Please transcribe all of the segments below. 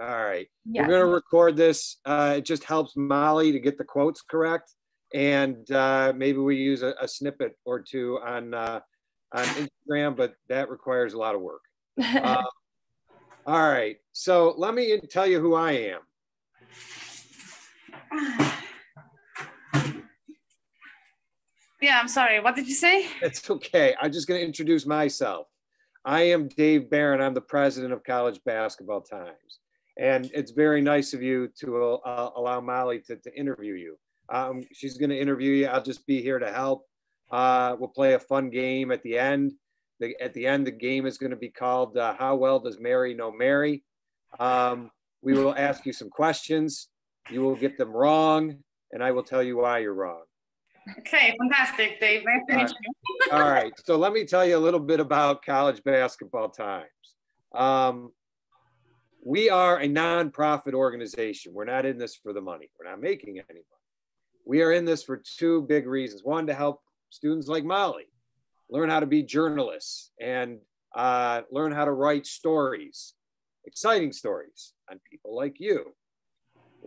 All right. Yeah. We're going to record this. It just helps Molly to get the quotes correct. And maybe we use a snippet or two on Instagram, but that requires a lot of work. All right. So let me tell you who I am. Yeah, I'm sorry. What did you say? It's okay. I'm just going to introduce myself. I am Dave Barron. I'm the president of College Basketball Times. And it's very nice of you to allow Molly to interview you. She's going to interview you. I'll just be here to help. We'll play a fun game at the end. At the end, the game is going to be called How Well Does Mary Know Mary? We will ask you some questions. You will get them wrong, and I will tell you why you're wrong. Okay, fantastic, Dave. Nice to meet you. All right, so let me tell you a little bit about College Basketball Times. We are a nonprofit organization. We're not in this for the money. We're not making any money. We are in this for two big reasons. One, to help students like Molly learn how to be journalists and learn how to write stories, exciting stories on people like you.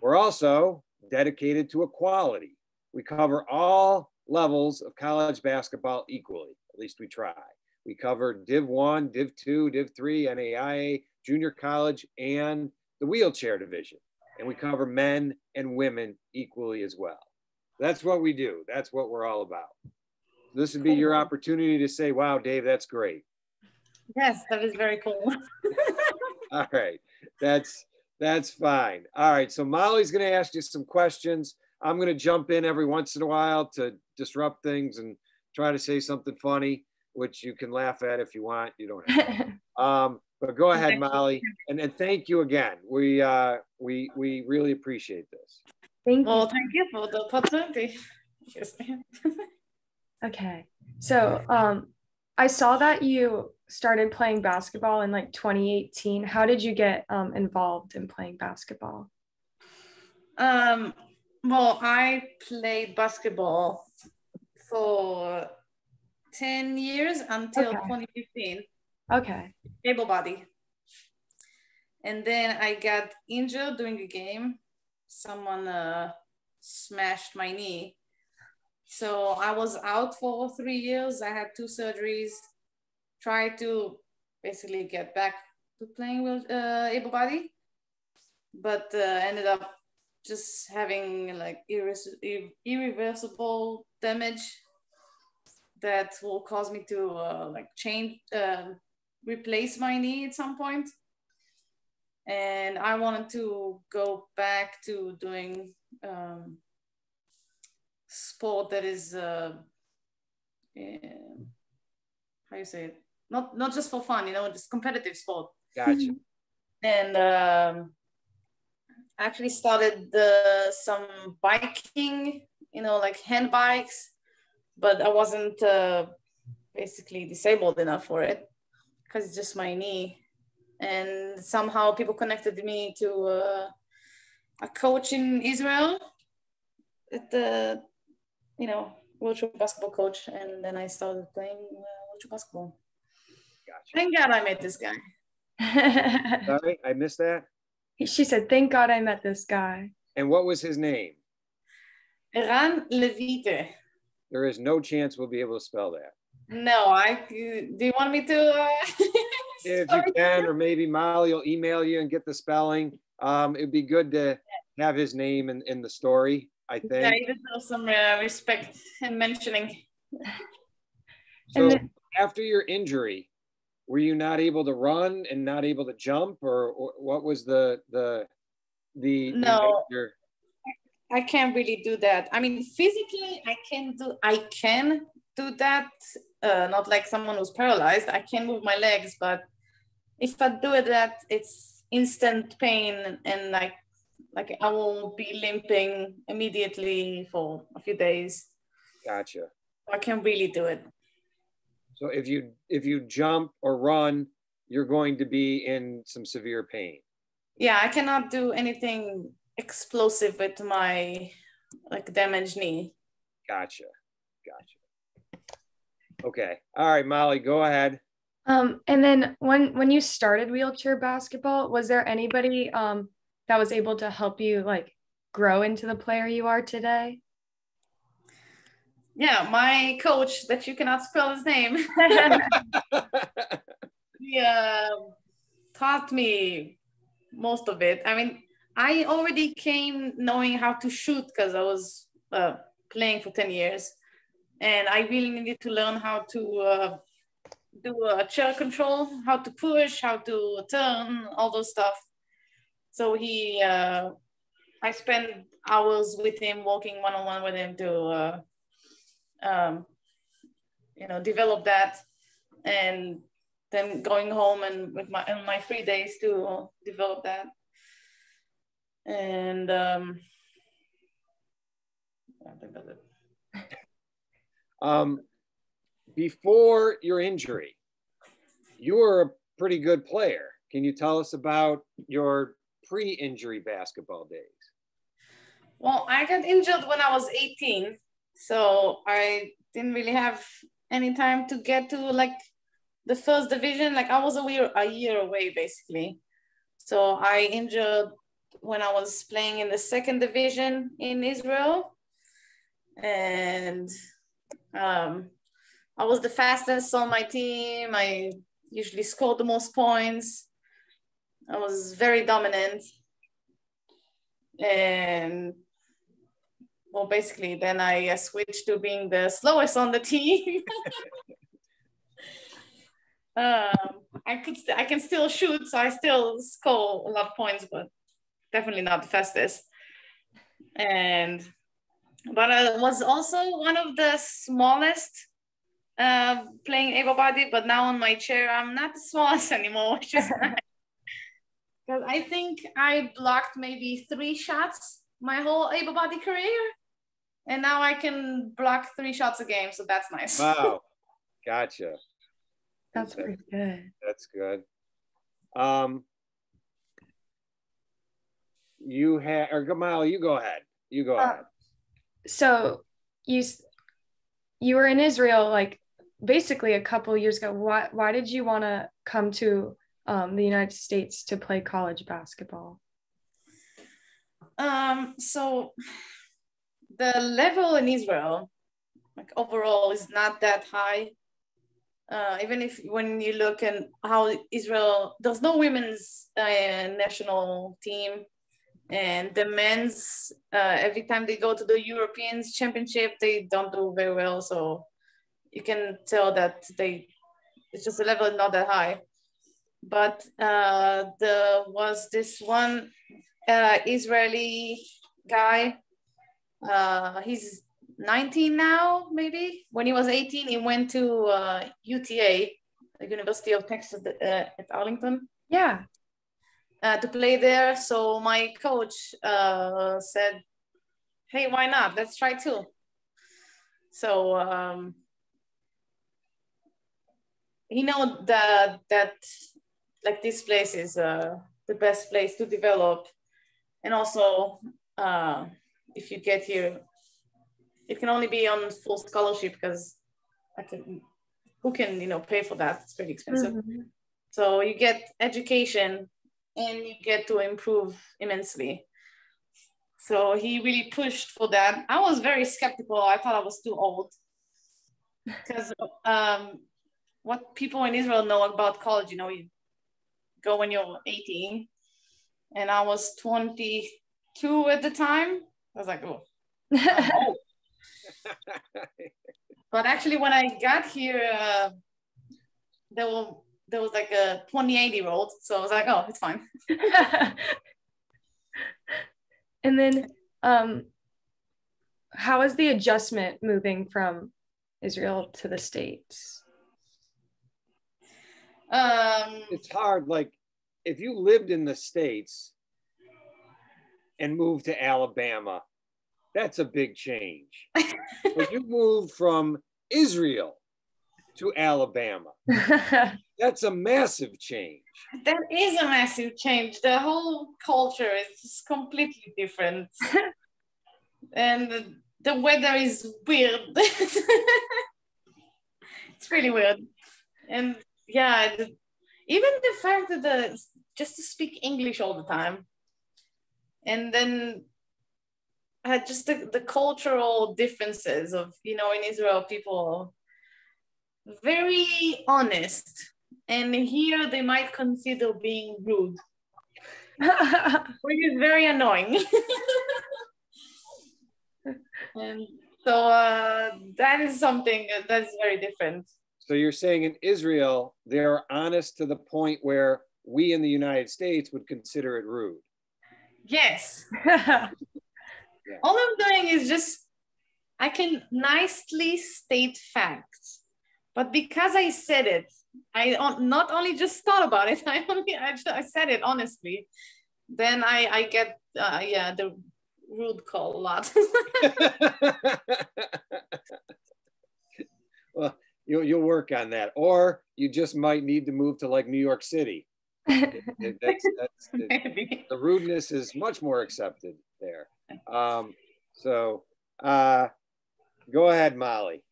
We're also dedicated to equality. We cover all levels of college basketball equally, at least we try. We cover Div 1, Div 2, Div 3, NAIA, junior college, and the wheelchair division. And we cover men and women equally as well. That's what we do. That's what we're all about. This would be your opportunity to say, wow, Dave, that's great. Yes, that is very cool. All right, that's fine. All right, so Molly's gonna ask you some questions. I'm gonna jump in every once in a while to disrupt things and try to say something funny, which you can laugh at if you want. You don't have to. But go ahead, Molly, and thank you again. We really appreciate this. Thank you. Well, thank you for the opportunity. Okay, so I saw that you started playing basketball in like 2018. How did you get involved in playing basketball? Well, I played basketball for 10 years until 2015. Okay. Able body. And then I got injured during a game. Someone smashed my knee. So I was out for 3 years. I had 2 surgeries, tried to basically get back to playing with able body, but ended up just having like irreversible damage that will cause me to replace my knee at some point. And I wanted to go back to doing sport that is how you say it, not just for fun, just competitive sport. Gotcha. And actually started some biking, like hand bikes, but I wasn't basically disabled enough for it because it's just my knee. And somehow people connected me to a coach in Israel at the wheelchair basketball coach, and then I started playing wheelchair basketball. Gotcha. Thank God I met this guy. Sorry, I missed that. She said, "Thank God I met this guy." And what was his name? Eran Levite. There is no chance we'll be able to spell that. No, do you want me to? If you can, or maybe Molly will email you and get the spelling. It'd be good to have his name in the story, I think. Yeah, you deserve some respect and mentioning. So after your injury, were you not able to run and not able to jump, or what was the No, I can't really do that. I mean, physically, I can do that. Not like someone who's paralyzed. I can move my legs, but if I do that, it's instant pain, and like I will be limping immediately for a few days. Gotcha. I can't really do it. So if you jump or run, you're going to be in some severe pain. Yeah, I cannot do anything explosive with my damaged knee. Gotcha. Okay. All right, Molly, go ahead. And then when you started wheelchair basketball, was there anybody that was able to help you like grow into the player you are today? Yeah, my coach that you cannot spell his name. He taught me most of it. I mean, I already came knowing how to shoot because I was playing for 10 years. And I really needed to learn how to do a chair control, how to push, how to turn, all those stuff. So I spent hours with him, walking one-on-one with him to, develop that. And then going home and with my free days to develop that. And I think that's it. Before your injury, you were a pretty good player. Can you tell us about your pre-injury basketball days? Well, I got injured when I was 18, so I didn't really have any time to get to like the first division. Like I was a year away basically. So I injured when I was playing in the second division in Israel, and I was the fastest on my team. I usually scored the most points. I was very dominant. And well, basically, then I switched to being the slowest on the team. I can still shoot, so I still score a lot of points, but definitely not the fastest. But I was also one of the smallest playing able-bodied, but now on my chair, I'm not the smallest anymore, which is nice. Because I think I blocked maybe 3 shots my whole able-bodied career. And now I can block 3 shots a game. So that's nice. Wow. Gotcha. That's pretty good. That's good. Gamal, you go ahead. You go ahead. So you were in Israel like basically a couple years ago. Why did you want to come to the United States to play college basketball? So the level in Israel, like overall, is not that high. Even if when you look at how Israel, there's no women's national team, and the men's every time they go to the European Championship, they don't do very well. So you can tell that it's just the level not that high. But there was this one Israeli guy. He's 19 now, maybe. When he was 18, he went to UTA, the University of Texas at Arlington. Yeah. To play there. So my coach said, hey, why not? Let's try too. So he know that like this place is the best place to develop. And also, if you get here, it can only be on full scholarship because who can pay for that? It's pretty expensive. Mm-hmm. So you get education and you get to improve immensely. So he really pushed for that. I was very skeptical. I thought I was too old because what people in Israel know about college, you go when you're 18, and I was 22 at the time. I was like, oh, I'm old. But actually, when I got here, there was like a 28-year-old, so I was like, oh, it's fine. And then, how is the adjustment moving from Israel to the States? It's hard. Like, if you lived in the States and moved to Alabama, that's a big change. But you moved from Israel to Alabama. That's a massive change. That is a massive change. The whole culture is completely different. And the weather is weird. It's really weird. And yeah, even the fact that just to speak English all the time, and then just the cultural differences of, you know, in Israel, people very honest, and here they might consider being rude, which is very annoying. And so that is something that's very different. So you're saying in Israel, they're honest to the point where we in the United States would consider it rude. Yes. Yeah. All I'm doing is just, I can nicely state facts, but because I said it, I not only just thought about it, I said it honestly, then I get, yeah, the rude call a lot. Well, you'll work on that, or you just might need to move to like New York City. The rudeness is much more accepted there. So go ahead, Molly.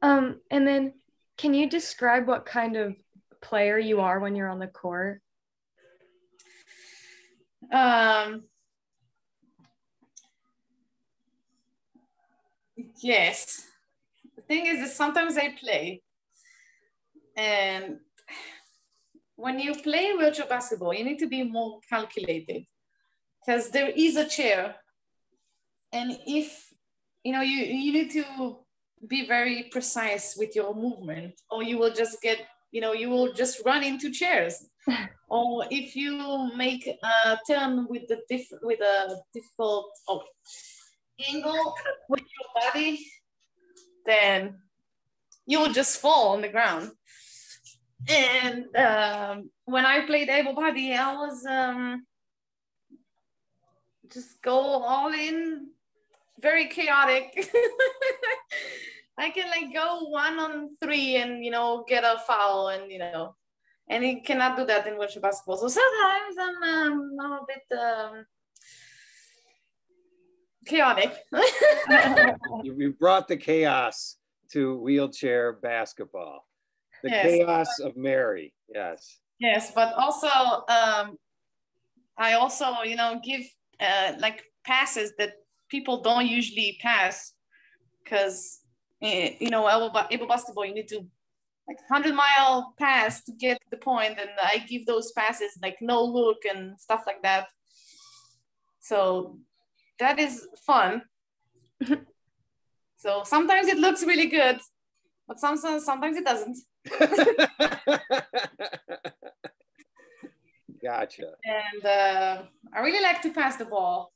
And then can you describe what kind of player you are when you're on the court? Yes. The thing is that sometimes I play, and when you play wheelchair basketball, you need to be more calculated, because there is a chair, and if you know, you need to be very precise with your movement, or you will just get, you know, you will just run into chairs. Or if you make a turn with a difficult angle with your body, then you will just fall on the ground. And when I played able body, I was just go all in, very chaotic. I can like go 1-on-3 and, you know, get a foul, and, you know, and you cannot do that in wheelchair basketball. So sometimes I'm a bit chaotic. You brought the chaos to wheelchair basketball. The Yes. chaos of Mary. Yes. Yes, but also I also, you know, give like passes that people don't usually pass, because you know, able basketball, you need to like 100-mile pass to get to the point, and I give those passes like no look and stuff like that. So that is fun. So sometimes it looks really good, but sometimes it doesn't. Gotcha. And I really like to pass the ball,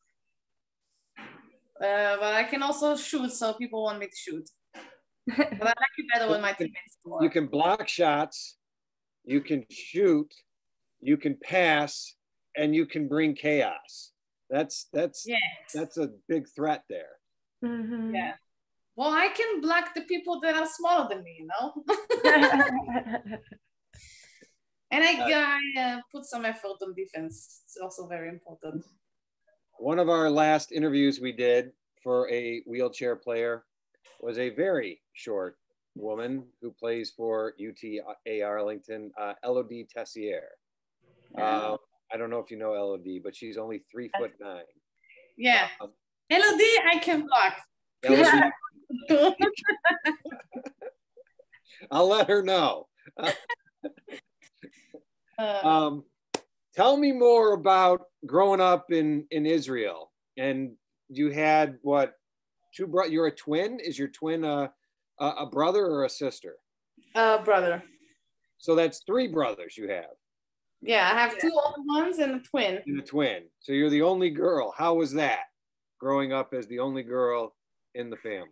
but I can also shoot, so people want me to shoot. But I like it better when my teammates score. You can block shots, you can shoot, you can pass, and you can bring chaos. That's a big threat there. Mm-hmm. Yeah. Well, I can block the people that are smaller than me, you know. And I put some effort on defense. It's also very important. One of our last interviews we did for a wheelchair player was a very short woman who plays for UTA Arlington, Elodie Tessier. I don't know if you know Elodie, but she's only 3'9". Yeah. Elodie, I can block. I'll let her know. Tell me more about growing up in Israel. And you had what, two brothers? You're a twin? Is your twin a brother or a sister? Brother. So that's 3 brothers you have. Yeah, I have 2 older ones and a twin. And a twin. So you're the only girl. How was that, growing up as the only girl in the family?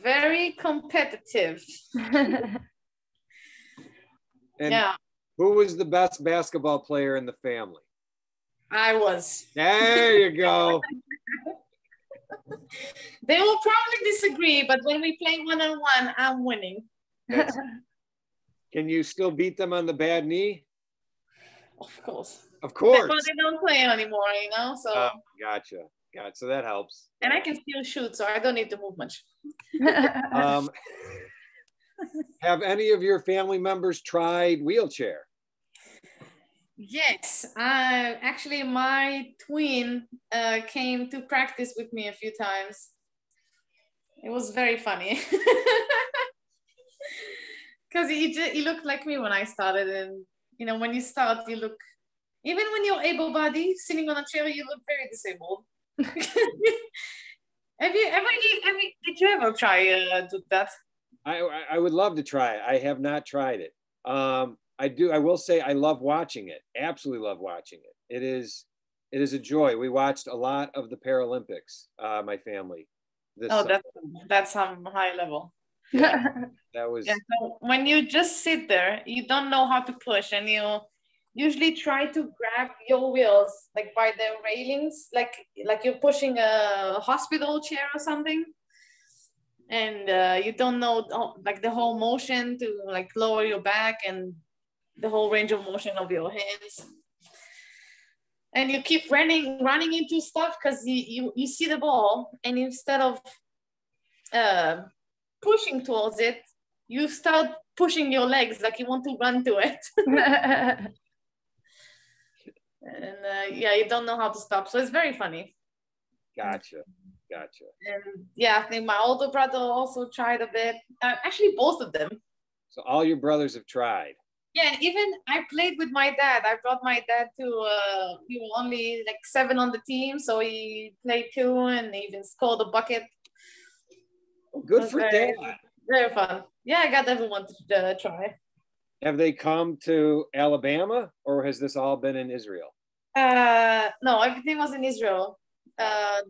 Very competitive. And yeah. Who was the best basketball player in the family? I was. There you go. They will probably disagree, but when we play 1-on-1, I'm winning. Can you still beat them on the bad knee? Of course. Of course. Well, they don't play anymore, you know, so. Oh, gotcha. So that helps. And I can still shoot, so I don't need to move much. Have any of your family members tried wheelchair? Yes, actually my twin came to practice with me a few times. It was very funny because he looked like me when I started, and you know, when you start, you look, even when you're able-bodied, sitting on a chair, you look very disabled. Did you ever try do that? I would love to try it. I have not tried it. I will say I love watching it. Absolutely love watching it. It is a joy. We watched a lot of the Paralympics, my family. That's some high level. Yeah, that was. Yeah, so when you just sit there, you don't know how to push, and you usually try to grab your wheels like by the railings, like you're pushing a hospital chair or something, and you don't know like the whole motion to like lower your back and the whole range of motion of your hands, and you keep running into stuff because you see the ball, and instead of pushing towards it, you start pushing your legs like you want to run to it. And yeah, you don't know how to stop, so it's very funny. Gotcha. And yeah, I think my older brother also tried a bit, actually both of them. So all your brothers have tried. Yeah, and even I played with my dad. I brought my dad to we were only like 7 on the team, so he played too, and even scored a bucket. Good for Dad. Very fun. Yeah, I got everyone to try. Have they come to Alabama, or has this all been in Israel? No, everything was in Israel.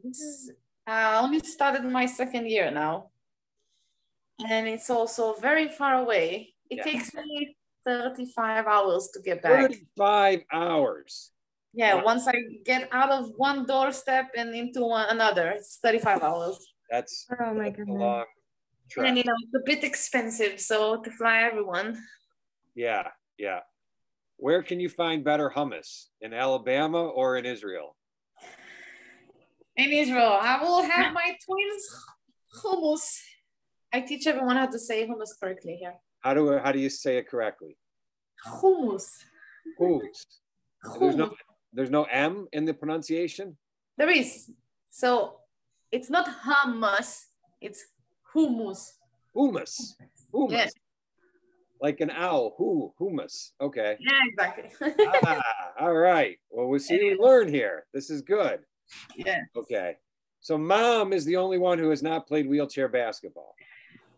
This is only started my 2nd year now, and it's also very far away. It takes me 35 hours to get back. 35 hours. Yeah, wow. Once I get out of one doorstep and into another, it's 35 hours. That's oh my goodness. A long trip. And you know, it's a bit expensive, so to fly everyone. Yeah. Where can you find better hummus? In Alabama or in Israel? In Israel. I will have my twins hummus. I teach everyone how to say hummus correctly here. How do you say it correctly? Hummus. Hummus. There's no M in the pronunciation? There is. So it's not hummus, it's hummus. Hummus. Yeah. Like an owl. Hummus. Okay. Yeah, exactly. All right. Well, we'll see. We learn here. This is good. Yeah. Okay. So Mom is the only one who has not played wheelchair basketball.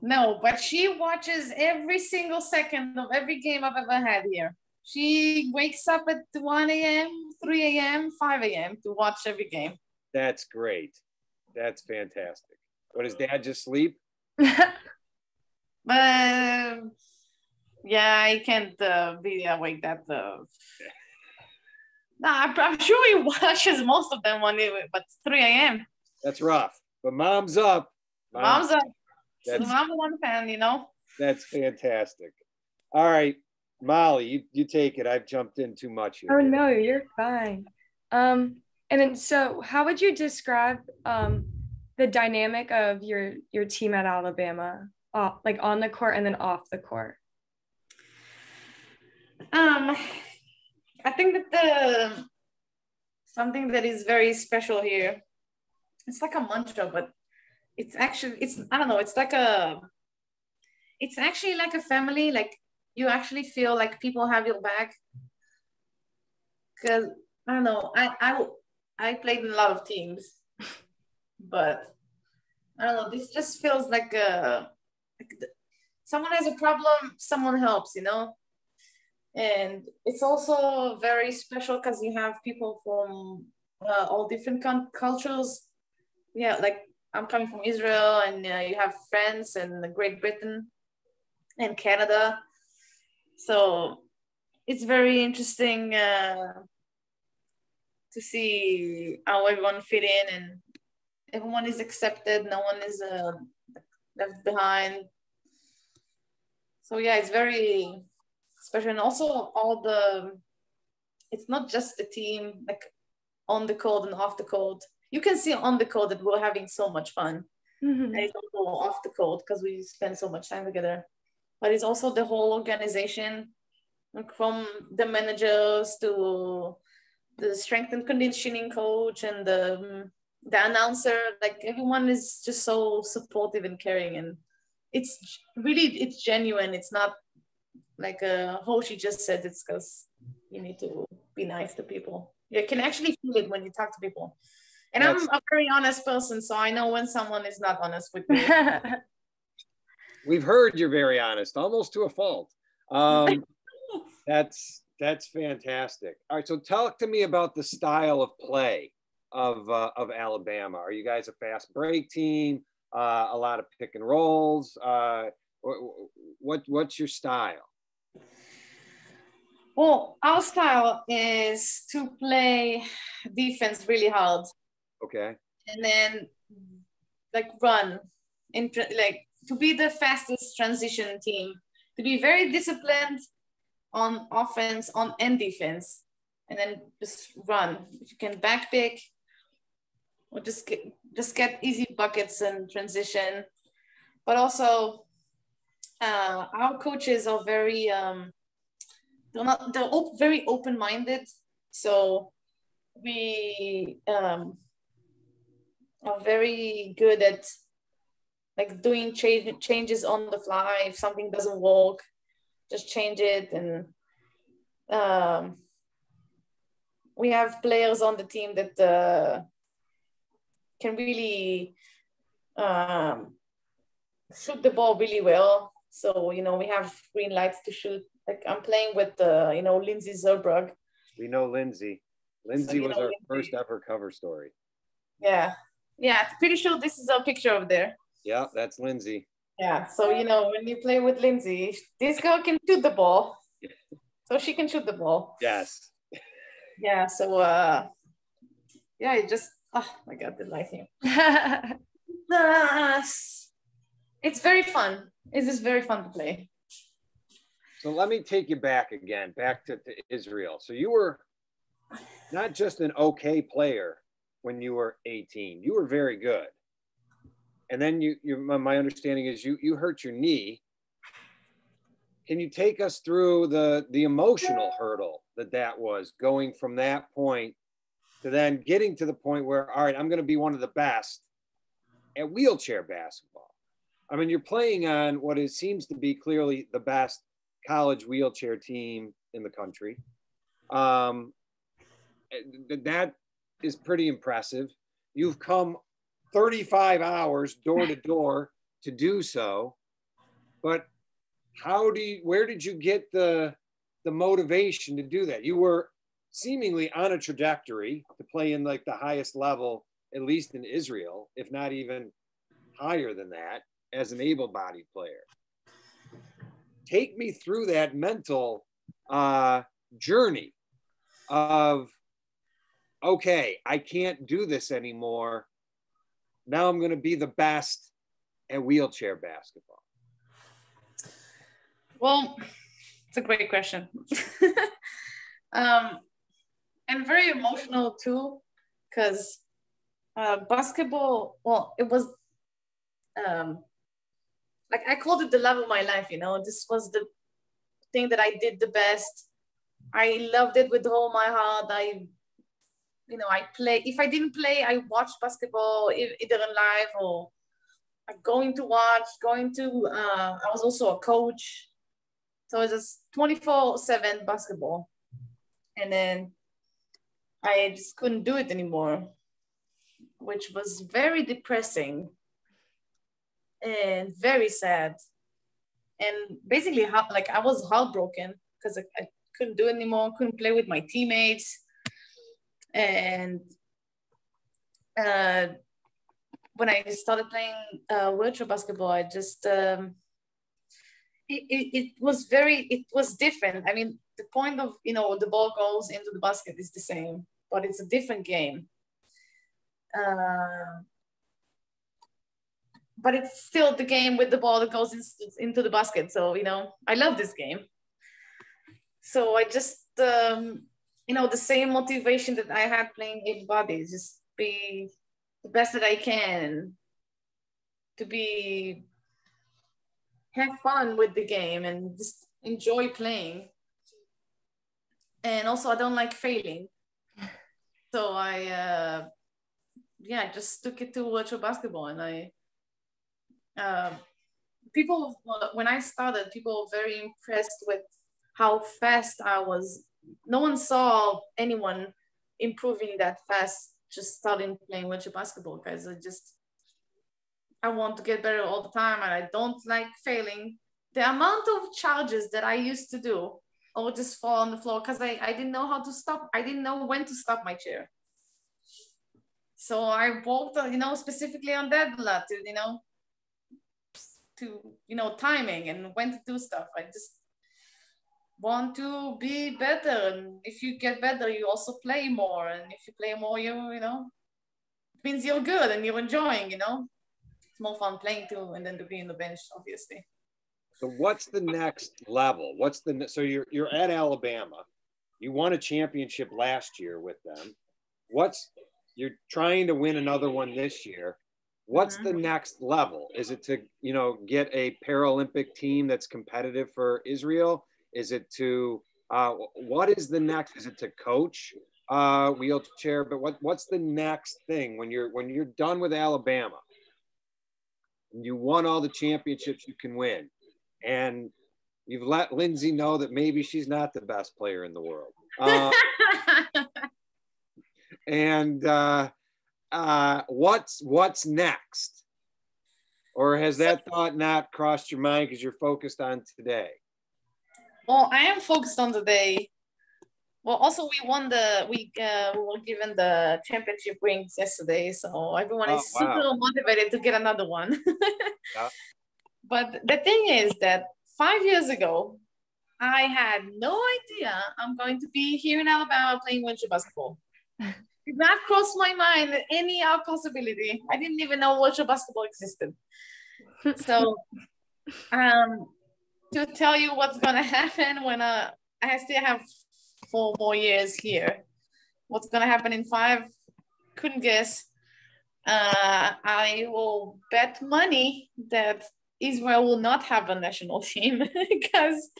No, but she watches every single second of every game I've ever had here. She wakes up at 1 a.m., 3 a.m., 5 a.m. to watch every game. That's great. That's fantastic. What, does Dad just sleep? But yeah, I can't be awake that. No, I'm sure he watches most of them but 3 a.m. That's rough. But Mom's up. Mom's up. I'm one fan, you know. That's fantastic. All right, Molly, you take it. I've jumped in too much here. Oh no, you're fine. And then so how would you describe the dynamic of your team at Alabama, like on the court and then off the court? I think that something that is very special here, it's like a mantra, but it's I don't know, it's actually like a family. Like you actually feel like people have your back, because I don't know, I played in a lot of teams, but I don't know, this just feels like someone has a problem, someone helps, you know. And it's also very special because you have people from all different cultures. Yeah, like I'm coming from Israel, and you have friends in Great Britain and Canada. So it's very interesting to see how everyone fit in, and everyone is accepted. No one is left behind. So yeah, it's very special. And also it's not just the team, like on the court and off the court. You can see on the court that we're having so much fun. Mm-hmm. And it's also off the court because we spend so much time together. but it's also the whole organization, like from the managers to the strength and conditioning coach and the announcer. Like everyone is just so supportive and caring, and it's genuine. It's not like she just said it's because you need to be nice to people. You can actually feel it when you talk to people. And I'm a very honest person, so I know when someone is not honest with me. We've heard you're very honest, almost to a fault. That's fantastic. All right, so talk to me about the style of play of Alabama. Are you guys a fast break team? A lot of pick and rolls? What's your style? Well, our style is to play defense really hard. Okay. And then like run, like to be the fastest transition team, to be very disciplined on offense, and defense, and then just run. If you can backpick or just get easy buckets and transition. But also our coaches are very they're very open-minded, so we are very good at like doing changes on the fly. If something doesn't work, just change it. And we have players on the team that can really shoot the ball really well. So, you know, we have green lights to shoot. Like I'm playing with, Lindsay Zerbrug. We know Lindsay. Lindsay was our first ever cover story. Yeah. Yeah, pretty sure this is a picture of there. Yeah, that's Lindsay. Yeah, so, you know, when you play with Lindsay, this girl can shoot the ball. So she can shoot the ball. Yes. Yeah, so, it just, oh my God, the lighting. It's very fun. It's just very fun to play. So let me take you back again, back to Israel. So you were not just an okay player when you were 18. You were very good. And then my understanding is you hurt your knee. Can you take us through the emotional hurdle that was going from that point to then getting to the point where, all right, I'm going to be one of the best at wheelchair basketball? I mean, you're playing on what seems to be clearly the best college wheelchair team in the country. That is pretty impressive. You've come 35 hours door to door to do so, but where did you get the motivation to do that? You were seemingly on a trajectory to play in like the highest level, at least in Israel, if not even higher than that, as an able-bodied player. Take me through that mental journey of, okay, I can't do this anymore. Now I'm going to be the best at wheelchair basketball. Well, it's a great question. And very emotional too, because basketball, well, it was like I called it the love of my life, you know. This was the thing that I did the best. I loved it with all my heart. I play. If I didn't play, I watched basketball either in live or going to watch, I was also a coach. So it was 24/7 basketball. And then I just couldn't do it anymore, which was very depressing and very sad. And basically, I was heartbroken because I couldn't do it anymore, couldn't play with my teammates. And when I started playing wheelchair basketball, I just, it was different. I mean, the point of, the ball goes into the basket is the same, but it's a different game. But it's still the game with the ball that goes into the basket. So, I love this game. So I just, the same motivation that I had playing able-bodied, just be the best that I can, to be have fun with the game and just enjoy playing. And also I don't like failing. So I just took it to virtual basketball. And people, when I started, people were very impressed with how fast I was. No one saw anyone improving that fast just starting playing virtual basketball, because I want to get better all the time and I don't like failing. The amount of charges that I used to do, I would just fall on the floor because I didn't know how to stop. I didn't know when to stop my chair. So I worked, specifically on that a lot, to timing and when to do stuff. I just want to be better. And if you get better, you also play more. And if you play more, it means you're good and you're enjoying, It's more fun playing too, and then to be in the bench, obviously. So what's the next level? So you're at Alabama. You won a championship last year with them. You're trying to win another one this year. What's the next level? Is it to, get a Paralympic team that's competitive for Israel? Is it to, what is the next? Is it to coach wheelchair? But what's the next thing when you're done with Alabama? You won all the championships you can win, and you've let Lindsay know that maybe she's not the best player in the world. What's next? Or has that thought not crossed your mind because you're focused on today? Well, I am focused on today. Well, also we were given the championship rings yesterday, so everyone is super motivated to get another one. Yeah. But the thing is that 5 years ago, I had no idea I'm going to be here in Alabama playing winter basketball. Did not cross my mind any possibility. I didn't even know virtual basketball existed. So, to tell you what's gonna happen when I still have 4 more years here, what's gonna happen in 5? Couldn't guess. I will bet money that Israel will not have a national team because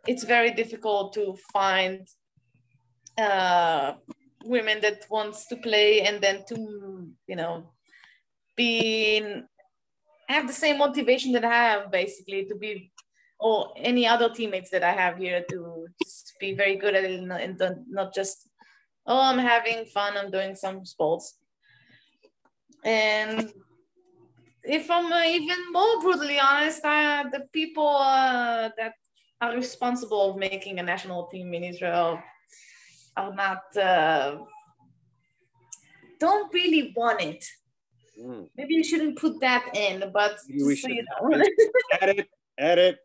it's very difficult to find women that wants to play and then to have the same motivation that I have, basically, to be, or any other teammates that I have here, to just be very good at it and not just, I'm having fun, I'm doing some sports. And if I'm even more brutally honest, the people that are responsible of making a national team in Israel are not, don't really want it. Maybe you shouldn't put that in, but just so you know. Edit.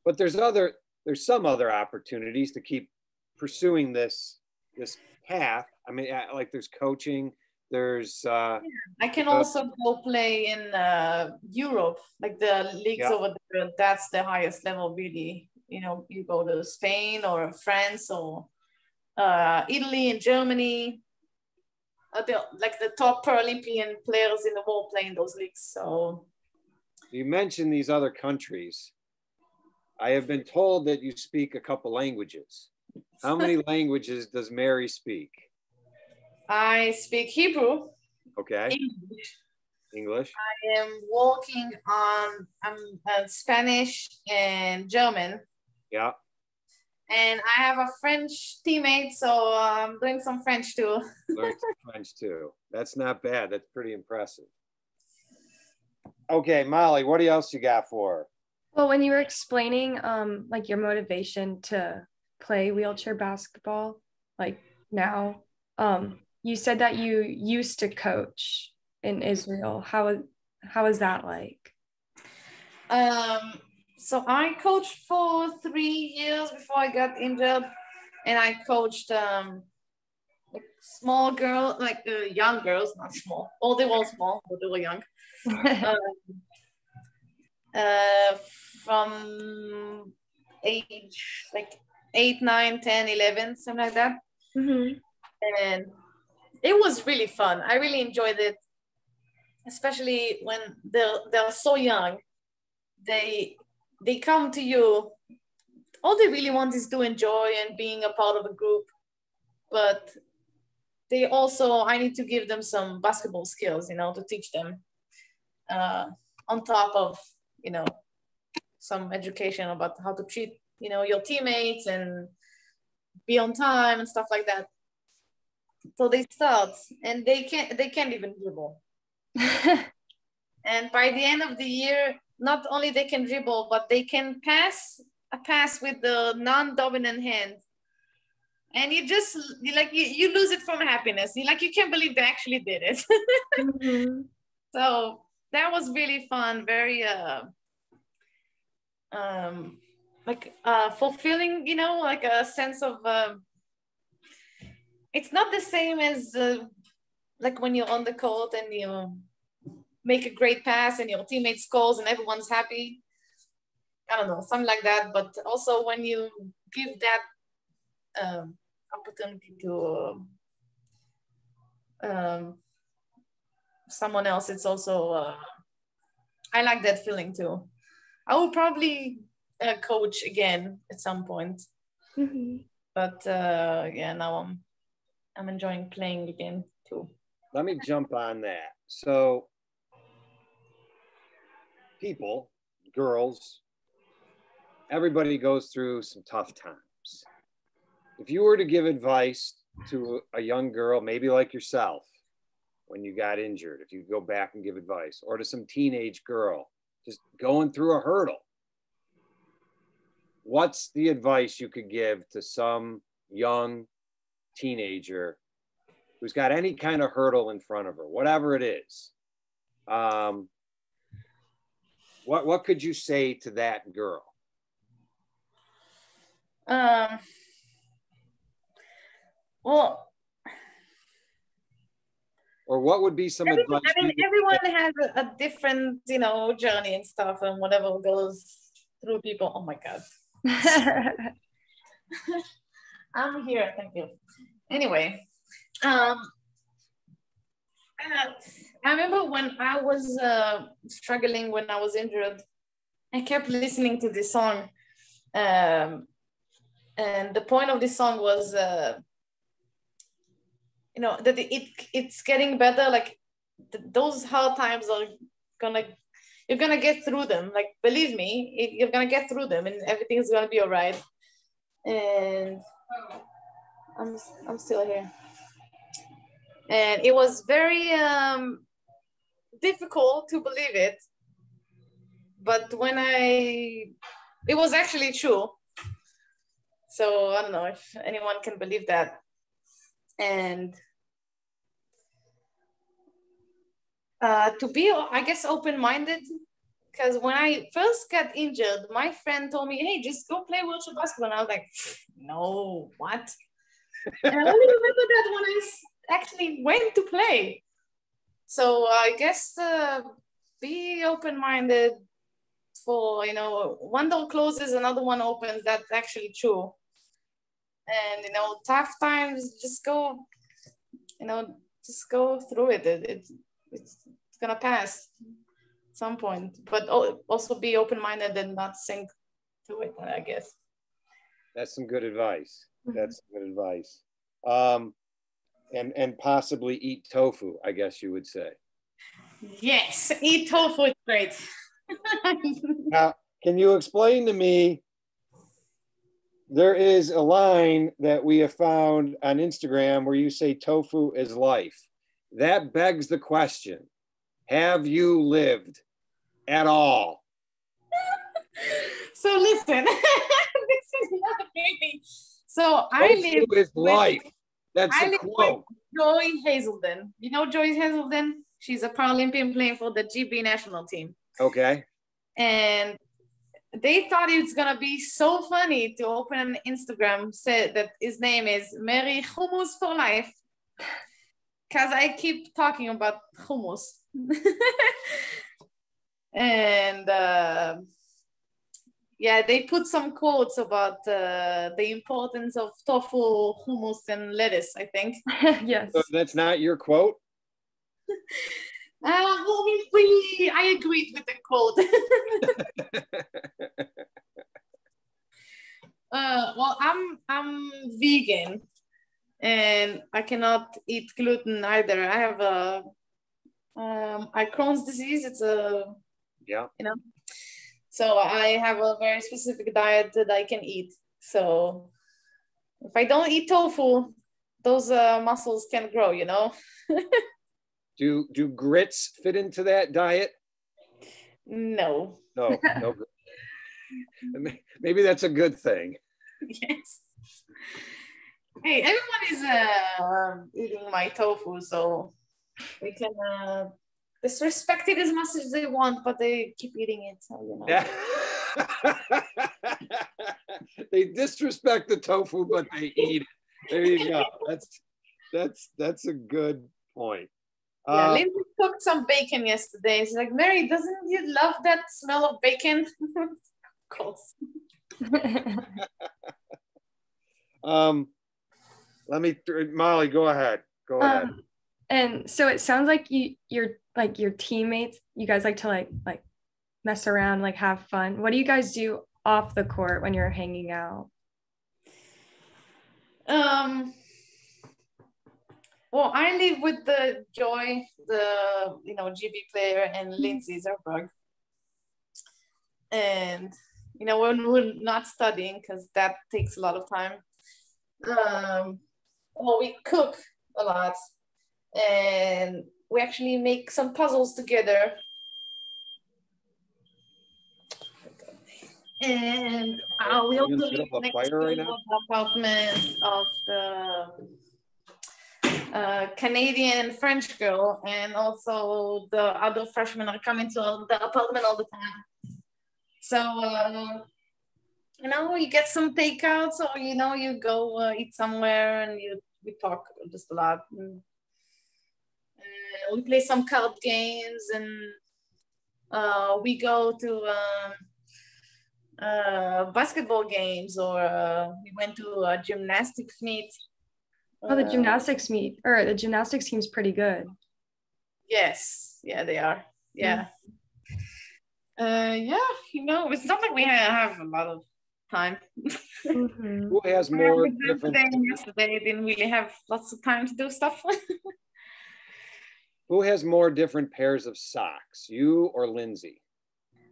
But there's some other opportunities to keep pursuing this path. I mean, like there's coaching, there's I can also go play in Europe, like the leagues over there. That's the highest level, really. You go to Spain or France or Italy and Germany. The top Paralympian players in the world play in those leagues. So you mentioned these other countries. I have been told that you speak a couple languages. How many languages does Mary speak? I speak Hebrew. Okay. English. I am working on Spanish and German. Yeah. And I have a French teammate, so I'm doing some French too. Learn some French too. That's not bad. That's pretty impressive. Okay, Molly, what else you got for her? Well, when you were explaining like your motivation to play wheelchair basketball, like now, you said that you used to coach in Israel. How is that like? So I coached for 3 years before I got injured, and I coached like small girls, like young girls, not small. Oh, they were small, but they were young. From age like 8, 9, 10, 11, something like that. Mm-hmm. And it was really fun. I really enjoyed it, especially when they're so young. They come to you. All they really want is to enjoy and being a part of a group, but they also, I need to give them some basketball skills, to teach them on top of, some education about how to treat, your teammates and be on time and stuff like that. So they start and they can't even dribble. And by the end of the year, not only they can dribble, but they can pass a pass with the non-dominant hand. And you lose it from happiness. You can't believe they actually did it. Mm-hmm. So that was really fun, very fulfilling, like a sense of it's not the same as like when you're on the court and you make a great pass and your teammate scores and everyone's happy. I don't know, something like that. But also when you give that opportunity to someone else, it's also I like that feeling too. I will probably coach again at some point. Mm-hmm. But yeah, now I'm enjoying playing again too. Let me jump on that. So people, girls, everybody goes through some tough times. If you were to give advice to a young girl, maybe like yourself, when you got injured, if you go back and give advice, or to some teenage girl just going through a hurdle, what's the advice you could give to some young teenager who's got any kind of hurdle in front of her, whatever it is? What could you say to that girl? Well, or what would be some advice? I mean, everyone has a different, journey and stuff, and whatever goes through people. Oh my God. I'm here. Thank you. Anyway, I remember when I was struggling, when I was injured, I kept listening to this song. And the point of this song was, that it's getting better. Like those hard times are you're gonna get through them. Like, believe me, you're gonna get through them and everything's gonna be all right. And I'm still here. And it was very difficult to believe it. But it was actually true. So I don't know if anyone can believe that. And to be, I guess, open-minded, because when I first got injured, my friend told me, hey, just go play wheelchair basketball. And I was like, no, what? And I only remember that when I actually went to play. So I guess be open-minded for, one door closes, another one opens. That's actually true. And, tough times, just go through it. It's gonna pass at some point, but also be open-minded and not sink to it, I guess. That's some good advice. That's some good advice. And possibly eat tofu, I guess you would say. Yes, eat tofu is great. Now, can you explain to me, there is a line that we have found on Instagram where you say tofu is life. That begs the question, have you lived at all? So listen, this is not really. So Tofu is life. That's a quote. Joy Hazelden. You know Joy Hazelden? She's a Paralympian playing for the GB national team. Okay. And they thought it's gonna be so funny to open an Instagram, said that his name is Mary Hummus for life, because I keep talking about hummus. Yeah, they put some quotes about the importance of tofu, hummus, and lettuce, I think. Yes. So that's not your quote? Well, I agreed with the quote. Well, I'm vegan, and I cannot eat gluten either. I have Crohn's disease. It's a, Yeah. you know, so I have a very specific diet that I can eat. So if I don't eat tofu, those muscles can grow, you know. Do grits fit into that diet? No. No, no. Maybe that's a good thing. Yes. Hey, everyone is eating my tofu, so they can disrespect it as much as they want, but they keep eating it. So you know. Yeah. They disrespect the tofu, but they eat it. There you go. That's a good point. Yeah, Lindsay cooked some bacon yesterday. She's like, Mary, doesn't you love that smell of bacon? Of course. Molly, go ahead. Go ahead. And so it sounds like you're like your teammates, you guys like to like mess around, like have fun. What do you guys do off the court when you're hanging out? Well, I live with the Joy, the GB player, and Lindsay Zerberg. And when we're not studying, because that takes a lot of time. Well, we cook a lot, and we actually make some puzzles together. And we also live next to the apartment of the Canadian and French girl, and also the other freshmen are coming to the apartment all the time. So, you get some takeouts, or, you go eat somewhere, and we talk just a lot. And, we play some card games, and we go to basketball games, or we went to a gymnastics meet. Oh, the gymnastics meet, or the gymnastics team's pretty good. Yes, yeah, they are. Yeah. Yeah, it's not like we have a lot of time. Mm-hmm. Who has more different? Yesterday, didn't really have lots of time to do stuff. Who has more different pairs of socks, you or Lindsay?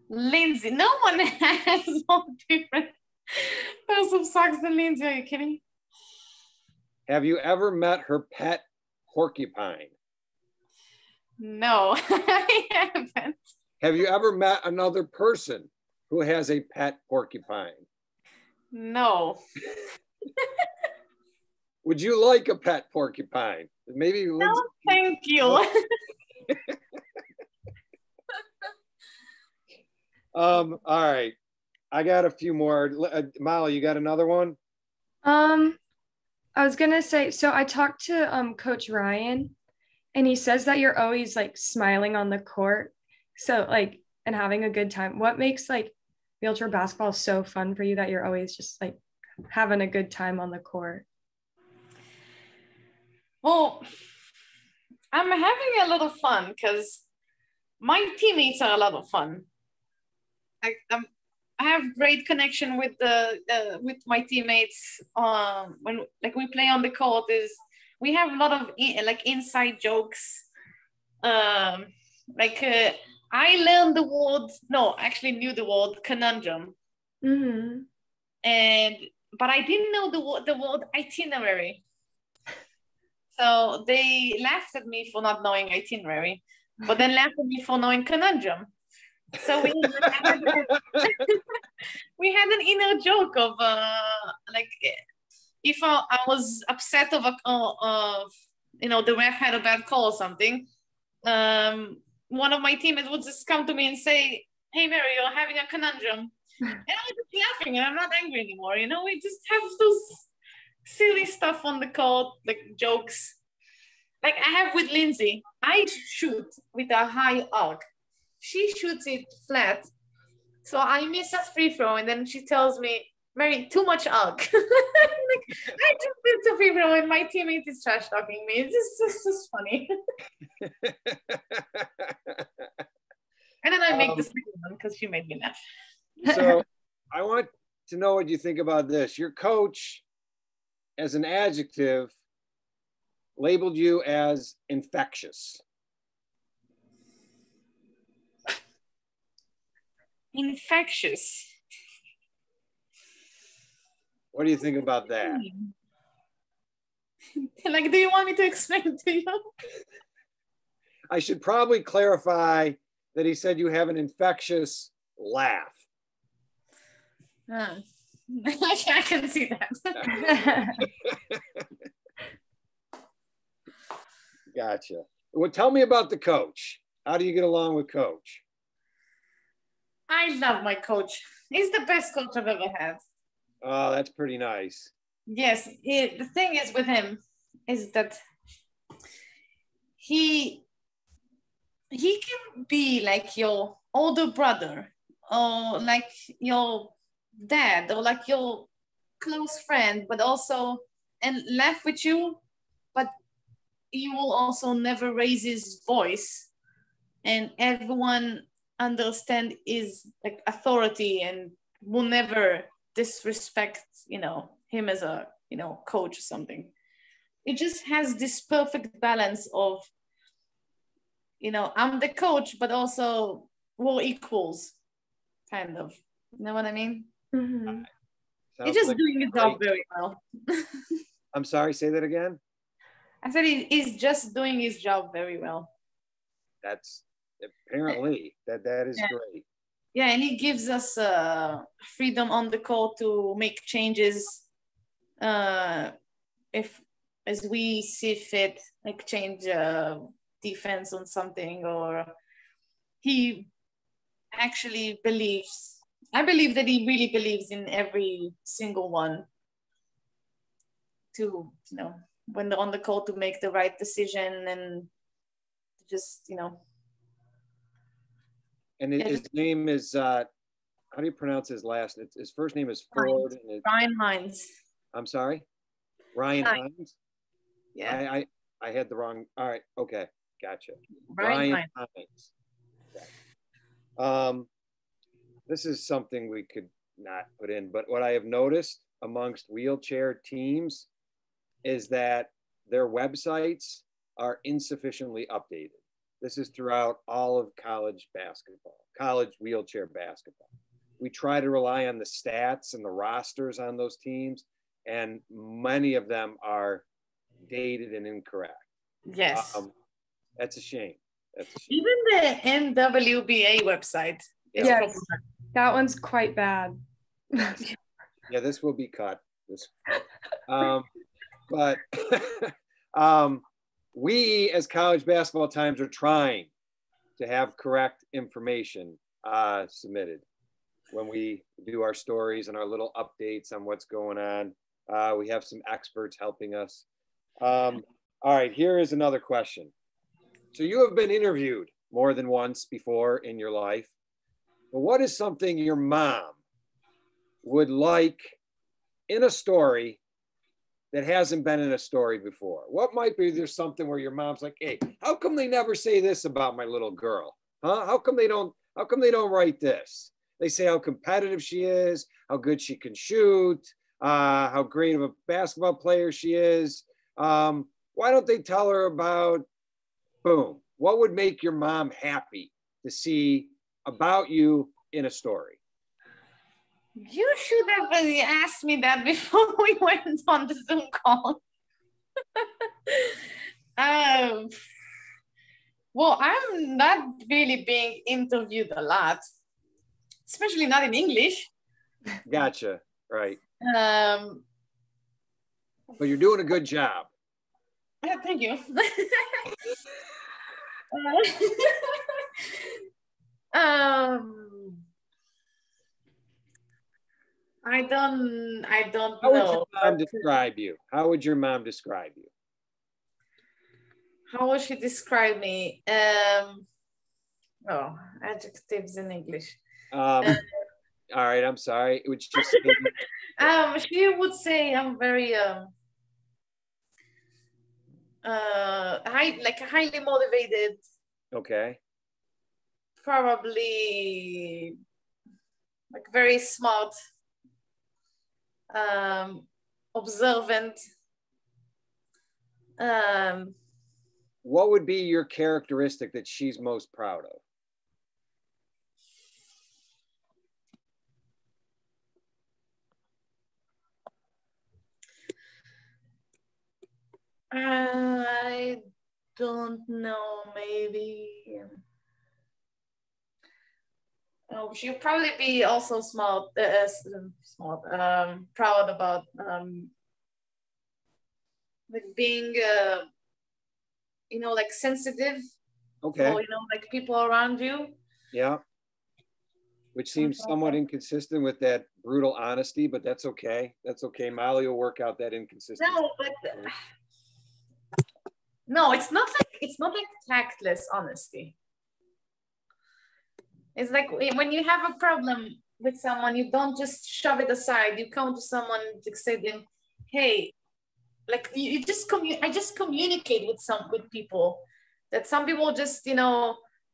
Lindsay. No one has more different pairs of socks than Lindsay. Are you kidding? Have you ever met her pet porcupine? No, I haven't. Have you ever met another person who has a pet porcupine? No. Would you like a pet porcupine? Maybe no, Lindsay. Thank you. All right. I got a few more. Molly, you got another one? I was gonna say, so I talked to Coach Ryan, and he says that you're always like smiling on the court. So like, and having a good time. What makes like wheelchair basketball so fun for you that you're always just like having a good time on the court? Well, I'm having a lot of fun because my teammates are a lot of fun. I have great connection with my teammates. When like we play on the court, we have a lot of inside jokes. I learned the word, knew the word conundrum. Mm-hmm. But I didn't know the word itinerary. So they laughed at me for not knowing itinerary, but then laughed at me for knowing conundrum. So we had an inner joke of if I was upset of the ref had a bad call or something, one of my teammates would just come to me and say, "Hey Mary, you're having a conundrum," and I'm just laughing and I'm not angry anymore. We just have those silly stuff on the court, like jokes. Like I have with Lindsay, I shoot with a high arc. She shoots it flat. So I miss a free throw, and then she tells me, Mary, too much ugh. Like, I just missed a free throw, and my teammate is trash talking me. It's just funny. And then I make the second one because she made me laugh. So I want to know what you think about this. Your coach, as an adjective, labeled you as infectious. Infectious. What do you think about that? Like, do you want me to explain to you? I should probably clarify that he said you have an infectious laugh. I can see that. Gotcha. Well, tell me about the coach. How do you get along with coach? I love my coach. He's the best coach I've ever had. Oh, that's pretty nice. Yes, the thing is with him is that he can be like your older brother, or like your dad, or like your close friend, but also, and laugh with you, but he will also never raise his voice, and everyone understand his like authority, and will never disrespect, you know, him as a, you know, coach or something. It just has this perfect balance of, you know, I'm the coach, but also we're equals, kind of. You know what I mean? Mm-hmm. He's just doing his job very well. I'm sorry, say that again. I said he's just doing his job very well. That's apparently that is great. Yeah, and he gives us freedom on the court to make changes if as we see fit, like change defense on something, or he actually believes, I believe that he really believes in every single one to, you know, when they're on the court, to make the right decision, and just, you know. And his name is, how do you pronounce his last name? His first name is Ford. And Ryan Hines. I'm sorry? Ryan Hines? Yeah. I had the wrong, all right, okay, gotcha. Ryan Hines. Okay. This is something we could not put in, but what I have noticed amongst wheelchair teams is that their websites are insufficiently updated. This is throughout all of college basketball, college wheelchair basketball. We try to rely on the stats and the rosters on those teams, and many of them are dated and incorrect. Yes. That's a shame. That's a shame. Even the NWBA website. Yes, that one's quite bad. Yeah, this will be cut. But we as College Basketball Times are trying to have correct information submitted when we do our stories and our little updates on what's going on. We have some experts helping us. All right, here is another question. So you have been interviewed more than once before in your life, but what is something your mom would like in a story that hasn't been in a story before? What might be, there's something where your mom's like, hey, how come they never say this about my little girl? Huh? How come they don't write this? They say how competitive she is, how good she can shoot, how great of a basketball player she is. Why don't they tell her about, boom, what would make your mom happy to see about you in a story? You should have asked me that before we went on the Zoom call. Well, I'm not really being interviewed a lot, especially not in English. Gotcha, right. But you're doing a good job. Yeah, thank you. I don't How would know. your mom describe you? How would your mom describe you? How would she describe me? Oh, adjectives in English. All right, I'm sorry. Would you say? She would say I'm very highly motivated. Okay. Probably like very smart, observant. What would be your characteristic that she's most proud of? I don't know, maybe. Oh, she'll probably be also smart, proud about like being, like sensitive. Okay. For, like people around you. Yeah. Which seems somewhat inconsistent with that brutal honesty, but that's okay. That's okay. Molly will work out that inconsistency. No, but no, it's not like tactless honesty. It's like when you have a problem with someone, you don't just shove it aside. You come to someone and say them, hey, like you just I just communicate with people that some people just,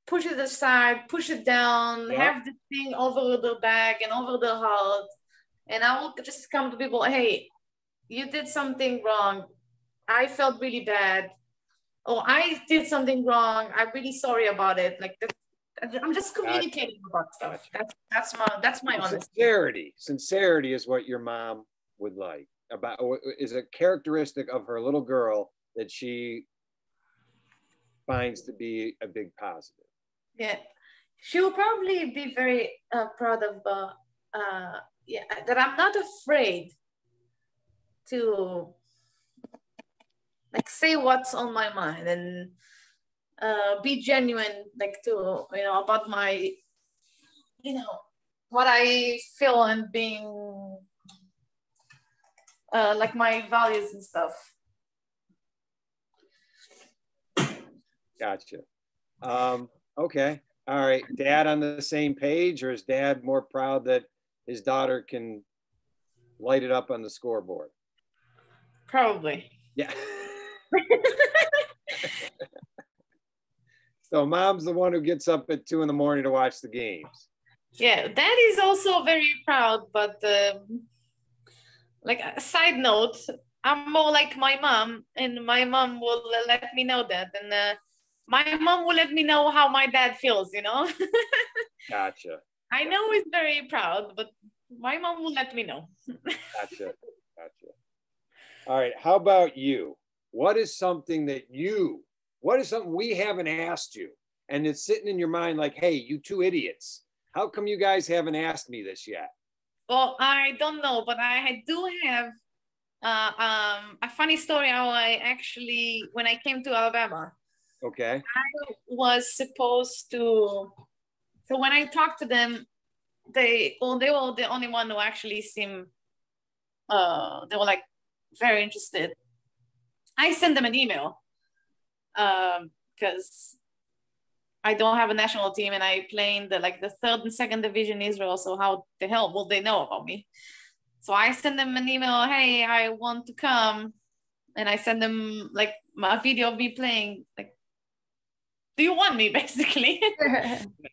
push it aside, push it down, have the thing over their back and over their heart. And I will just come to people, hey, you did something wrong. I felt really bad. Or I did something wrong. I'm really sorry about it. Like I'm just communicating about stuff. That's my honesty. Sincerity is what your mom would like. Is a characteristic of her little girl that she finds to be a big positive. Yeah, she will probably be very proud of that I'm not afraid to like say what's on my mind and be genuine, like to about my what I feel and being like my values and stuff. Gotcha. Okay. All right. Dad on the same page, or is dad more proud that his daughter can light it up on the scoreboard? Probably. Yeah. So mom's the one who gets up at 2 a.m. to watch the games. Yeah, dad is also very proud, but like a side note, I'm more like my mom, and my mom will let me know that, and my mom will let me know how my dad feels, Gotcha. I know he's very proud, but my mom will let me know. Gotcha. All right. How about you? What is something we haven't asked you and it's sitting in your mind like, hey, you two idiots, how come you guys haven't asked me this yet? Well, I don't know, but I do have a funny story how I actually, when I came to Alabama. Okay. I was supposed to, so when I talked to them, they were the only one who actually seemed, they were like very interested. I sent them an email because I don't have a national team and I play in the 3rd and 2nd division in Israel. So how the hell will they know about me? So I sent them an email, hey, I want to come. And I sent them like a video of me playing, like, do you want me, basically?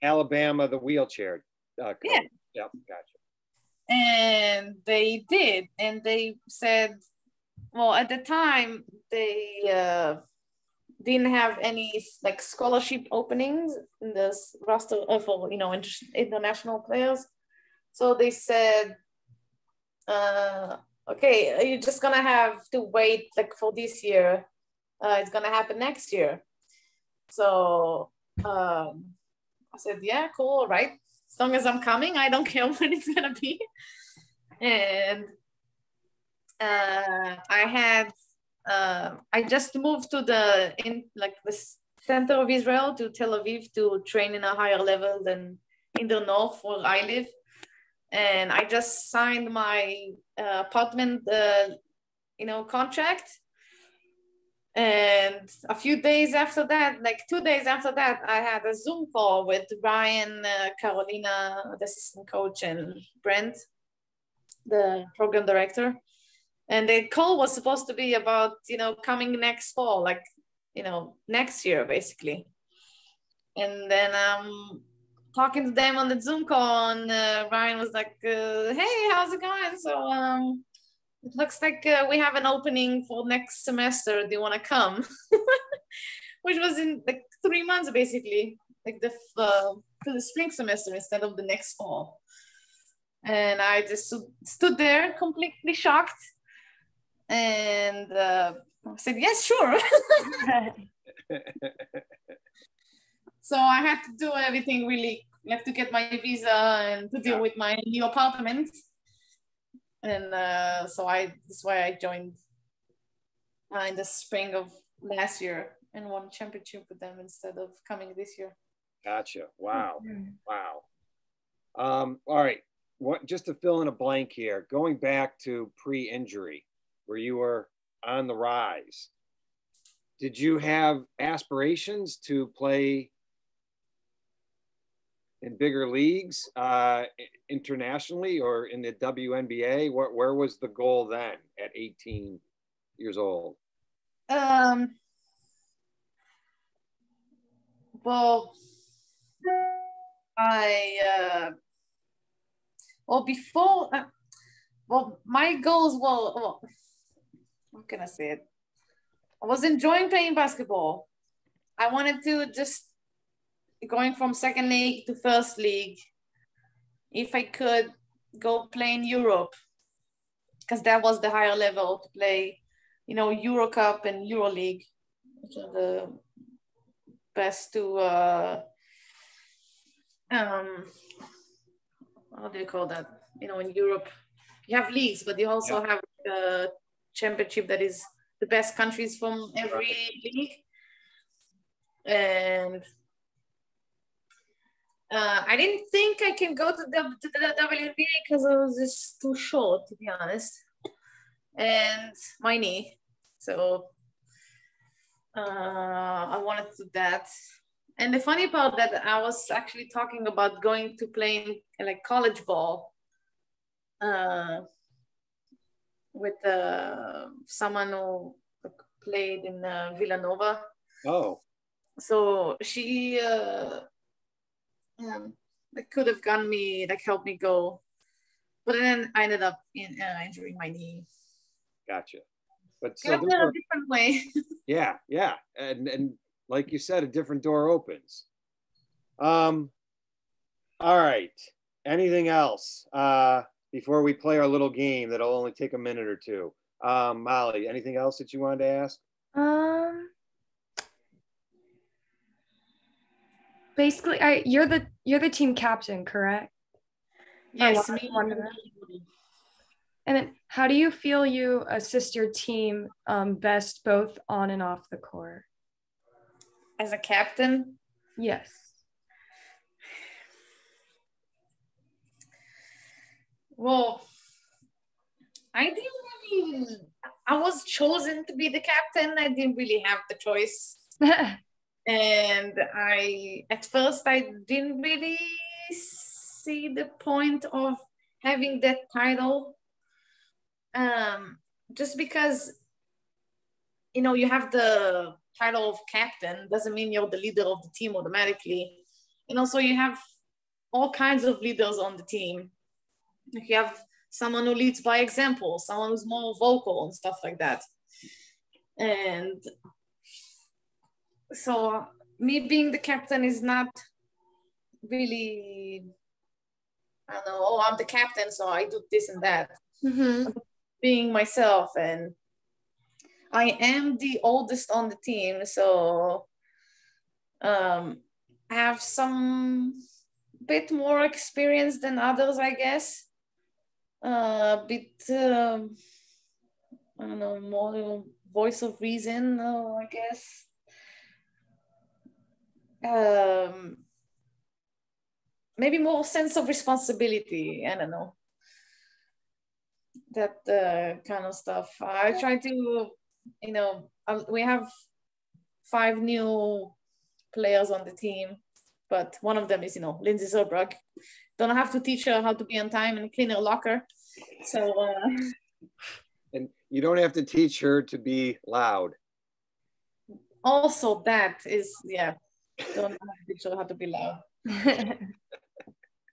Alabama, the wheelchair. Yeah. Yep, gotcha. And they did. And they said, well, at the time, they didn't have any like scholarship openings in this roster for international players. So they said, okay, you're just gonna have to wait like for this year. It's gonna happen next year. So I said, yeah, cool, right? As long as I'm coming, I don't care when it's gonna be. And I just moved to the center of Israel, to Tel Aviv, to train in a higher level than in the north where I live. And I just signed my apartment, contract. And a few days after that, like 2 days after that, I had a Zoom call with Ryan, Carolina, the assistant coach, and Brent, the program director. And the call was supposed to be about, coming next fall, like, next year, basically. And then talking to them on the Zoom call, and Ryan was like, hey, how's it going? So it looks like we have an opening for next semester. Do you want to come? Which was in like 3 months, basically, like to the spring semester instead of the next fall. And I just stood there completely shocked and I said, yes, sure. So I had to do everything really. I have to get my visa and to deal with my new apartment. And so that's why I joined in the spring of last year and won championship with them instead of coming this year. Gotcha. Wow. Wow. All right. Just to fill in a blank here, going back to pre-injury, where you were on the rise, did you have aspirations to play in bigger leagues internationally or in the WNBA? Where was the goal then at 18 years old? Well, before, my goals were, how can I say it? I was enjoying playing basketball. I wanted to just going from second league to first league. If I could go play in Europe, because that was the higher level to play, Euro Cup and Euro League, which are the best two, how do you call that? In Europe, you have leagues, but you also have a championship that is the best countries from every league. And I didn't think I can go to the WNBA because I was just too short, to be honest, and my knee. So I wanted to do that. And the funny part that I was actually talking about going to playing like college ball with someone who played in Villanova. Oh. So she could have gotten me, helped me go. But then I ended up injuring my knee. Gotcha. But so in a different way. Yeah. And like you said, a different door opens. All right. Anything else before we play our little game that'll only take a minute or two? Molly, anything else that you wanted to ask? Basically, you're the team captain, correct? Yes, me. And then, how do you feel you assist your team best, both on and off the court? As a captain? Yes. Well, I was chosen to be the captain. I didn't really have the choice. And at first I didn't really see the point of having that title. Just because, you have the title of captain doesn't mean you're the leader of the team automatically. And also you have all kinds of leaders on the team. You have someone who leads by example, someone who's more vocal and stuff like that. And so me being the captain is not really, I don't know, I'm the captain, so I do this and that. Mm-hmm. Being myself, and I am the oldest on the team, so I have some bit more experience than others, I guess. A bit, I don't know, more voice of reason, I guess. Maybe more sense of responsibility, I don't know. That kind of stuff. I try to we have 5 new players on the team, but one of them is, Lindsay Zerbrug. Don't have to teach her how to be on time and clean her locker. So. And you don't have to teach her to be loud. Also, that is, yeah. Don't have to teach her how to be loud.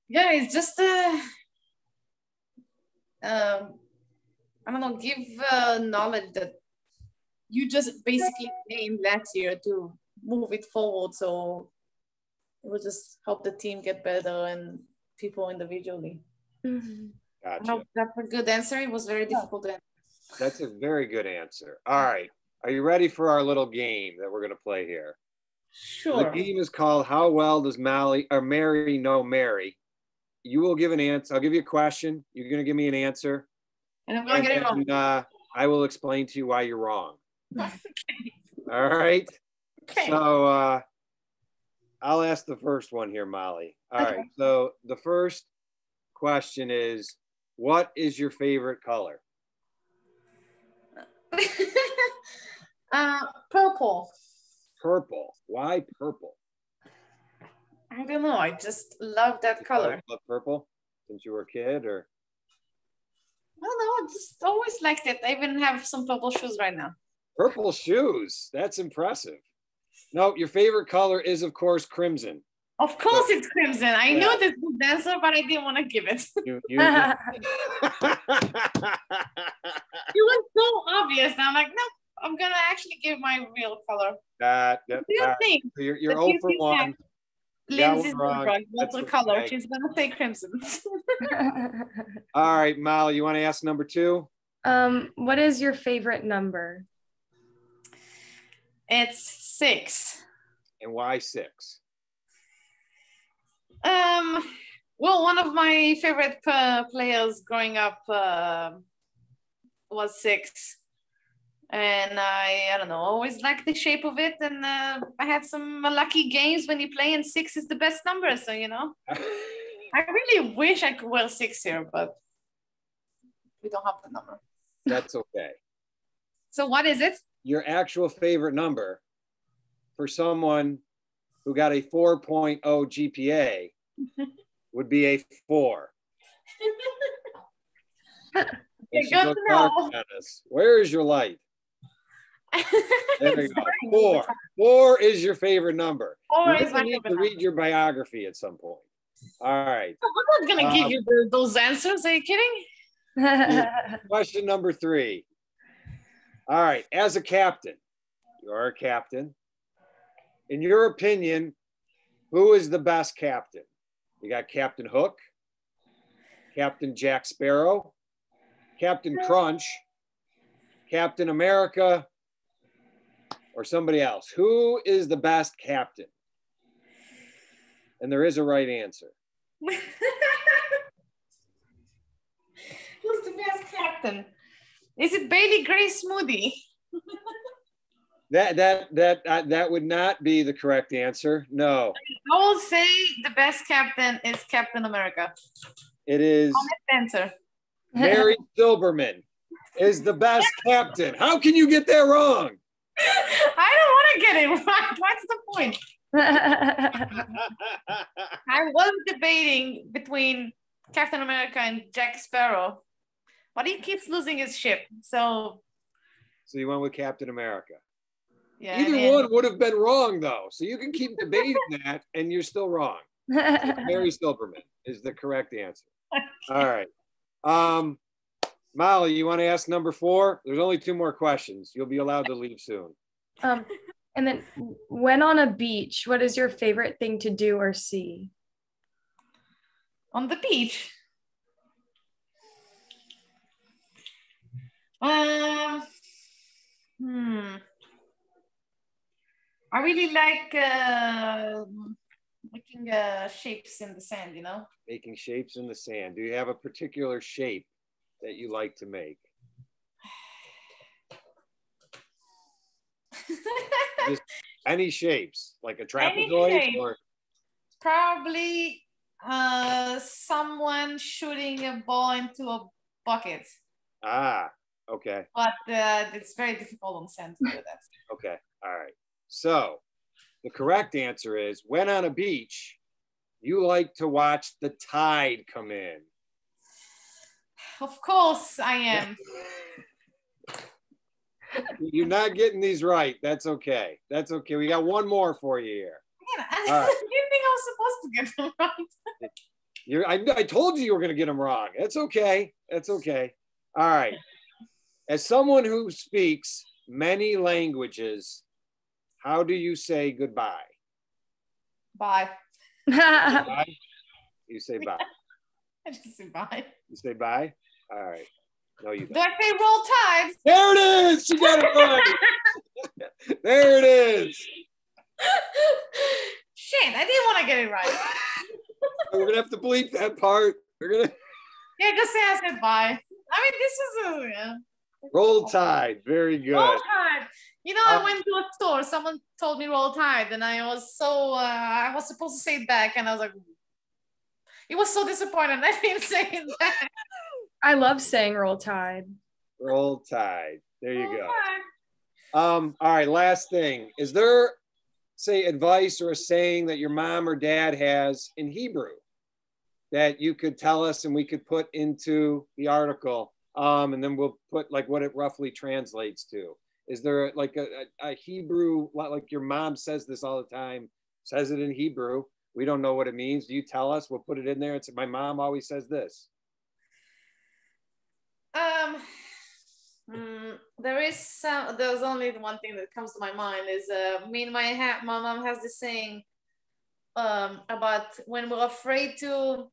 Yeah, it's just I don't know, give knowledge that you just basically aimed last year to move it forward. So it will just help the team get better and people individually. Mm-hmm. Gotcha. I hope that's a good answer. It was very difficult to answer. That's a very good answer. All right. Are you ready for our little game that we're going to play here? Sure. The game is called How Well Does Mary Know Mary? You will give an answer. I'll give you a question. You're going to give me an answer. And I'm going to get it wrong. I will explain to you why you're wrong. Okay. All right. Okay. So I'll ask the first one here, Molly. All right. So the first question is, what is your favorite color? Purple. Purple. Why purple? I don't know. I just love that color. Love purple since you were a kid, or? I don't know. I just always liked it. I even have some purple shoes right now. Purple shoes. That's impressive. No, your favorite color is, of course, crimson. Of course, it's crimson. I knew this was the answer, but I didn't want to give it. You It was so obvious. And I'm like, no, I'm gonna actually give my real color. What do you think? You're 0 for 1. Lindsay's wrong. What's her color? She's gonna say crimson. All right, Molly, you want to ask number 2? What is your favorite number? It's 6. And why 6? Well, one of my favorite players growing up was 6. And I don't know, always liked the shape of it. And I had some lucky games when you play, and 6 is the best number. So, I really wish I could wear 6 here, but we don't have the number. That's okay. So what is it? Your actual favorite number for someone who got a 4.0 GPA would be a 4. Good to know. Where is your light? There you go. 4 is your favorite number. You need to read your biography at some point. All right. I'm not gonna give you those answers. Are you kidding? Question number 3. All right. As a captain, you're a captain. In your opinion, who is the best captain? You got Captain Hook, Captain Jack Sparrow, Captain Crunch, Captain America, or somebody else. Who is the best captain? And there is a right answer. Who's the best captain? Is it Bailey Grace Moody? That would not be the correct answer. No. I will say the best captain is Captain America. It is. Honest answer. Mary Silberman is the best captain. How can you get that wrong? I don't want to get it right. What's the point? I was debating between Captain America and Jack Sparrow, but he keeps losing his ship. So you went with Captain America. Yeah. Either one would have been wrong, though. So you can keep debating that, and you're still wrong. Mary Silberman is the correct answer. All right. Molly, you want to ask number 4? There's only 2 more questions. You'll be allowed to leave soon. And then when on a beach, what is your favorite thing to do or see? On the beach? I really like making shapes in the sand, Making shapes in the sand. Do you have a particular shape that you like to make? Just any shapes, like a trapezoid? Or? Probably someone shooting a ball into a bucket. Ah, Okay. But it's very difficult on sand to do that. Okay. All right. So the correct answer is when on a beach, you like to watch the tide come in. Of course I am. You're not getting these right. That's okay. That's okay. We got one more for you here. Man, I All right. didn't think I was supposed to get them right. I told you were going to get them wrong. That's okay. That's okay. All right. As someone who speaks many languages, how do you say goodbye? Bye. Bye? You say bye. I just say bye. You say bye? All right. No, you don't. Do I say roll tide? There it is. She got it right. There it is. Shit, I didn't want to get it right. We're going to have to bleep that part. We're going to Yeah, just say I said bye. I mean, this is a roll tide. Very good. roll tide. You know, I went to a store. Someone told me roll tide, and I was so I was supposed to say it back, and I was like, it was so disappointing. I didn't say it back. I love saying roll tide. Roll tide. There you Roll go. tide. All right, last thing. Is there, say, advice or a saying that your mom or dad has in Hebrew that you could tell us and we could put into the article? And then we'll put like what it roughly translates to. Is there like a Hebrew, like your mom says this all the time, says it in Hebrew. We don't know what it means. Do you tell us? We'll put it in there. It's my mom always says this. There's only one thing that comes to my mind is me and my mom has this saying about when we're afraid to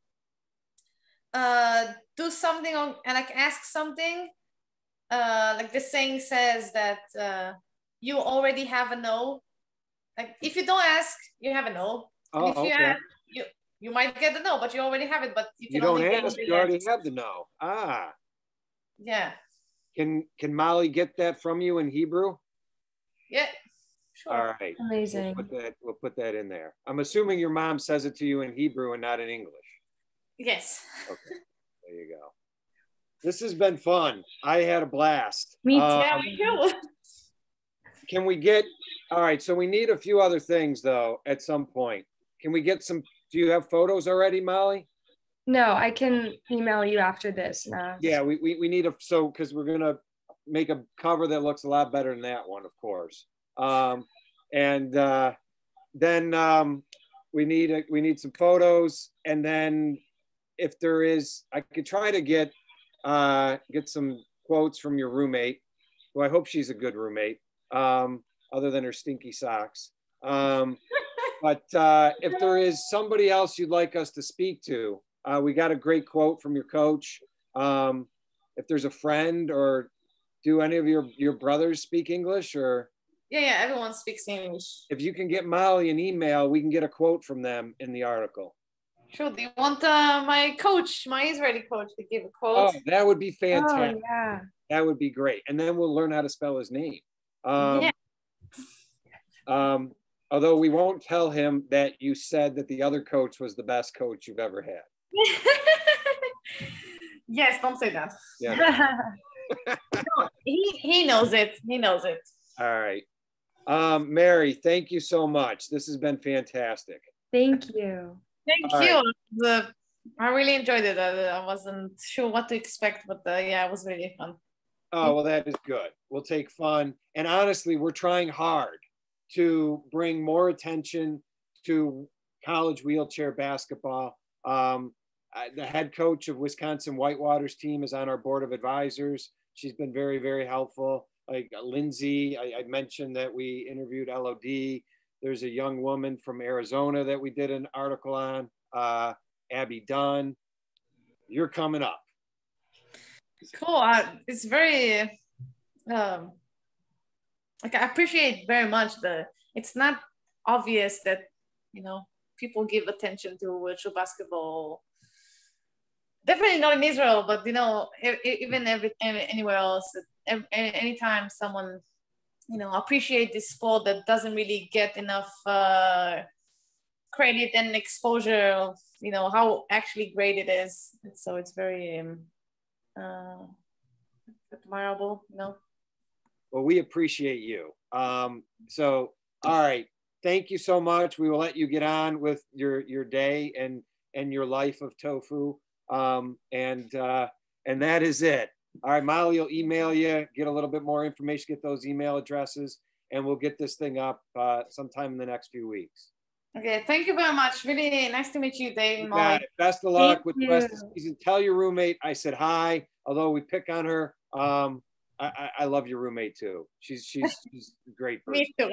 do something and like ask something, like the saying says that you already have a no. Like if you don't ask, you have a no. Oh, if you okay. ask, you might get the no, but you already have it. But you don't ask, you already have the no. Ah. Yeah. Can Molly get that from you in Hebrew? Yeah. Sure. All right. Amazing. We'll put that in there. I'm assuming your mom says it to you in Hebrew and not in English. Yes. Okay. There you go. This has been fun. I had a blast. Me too. Yeah, me too. Can we get, all right, so we need a few other things though at some point. Can we get some, do you have photos already, Molly? No, I can email you after this. Now. Yeah, we need because we're going to make a cover that looks a lot better than that one, of course. Then we need some photos. And then if there is, I could try to get some quotes from your roommate, who I hope she's a good roommate, other than her stinky socks. But if there is somebody else you'd like us to speak to, we got a great quote from your coach. If there's a friend, or do any of your brothers speak English? Or yeah, everyone speaks English. If you can get Molly an email, we can get a quote from them in the article. Sure. Do you want my Israeli coach, to give a quote? Oh, that would be fantastic. Oh, yeah. That would be great. And then we'll learn how to spell his name. Yeah. Although we won't tell him that you said that the other coach was the best coach you've ever had. Yes, don't say that. Yeah. No, he knows it. He knows it. All right. Mary, thank you so much. This has been fantastic. Thank you. Thank you. I really enjoyed it. I wasn't sure what to expect, but yeah, it was really fun. Oh, well, that is good. We'll take fun. And honestly, we're trying hard to bring more attention to college wheelchair basketball. The head coach of Wisconsin Whitewater's team is on our board of advisors. She's been very, very helpful. Like Lindsay, I mentioned that we interviewed LOD. There's a young woman from Arizona that we did an article on, Abby Dunn. You're coming up. Cool. It's very, like I appreciate very much it's not obvious that, people give attention to virtual basketball. Definitely not in Israel, but even anywhere else. Anytime someone, appreciate this sport that doesn't really get enough credit and exposure of, how actually great it is. So it's very, admirable, you know. Well, we appreciate you. So, all right. Thank you so much. We will let you get on with your day and your life of tofu. And that is it. All right, Molly will email you, get a little bit more information, get those email addresses, and we'll get this thing up sometime in the next few weeks. Okay, thank you very much. Really nice to meet you, Dave and You got Molly. it. Best of luck Thank with the rest of the season. Tell your roommate I said hi, although we pick on her. I love your roommate too. She's a great person. Me too.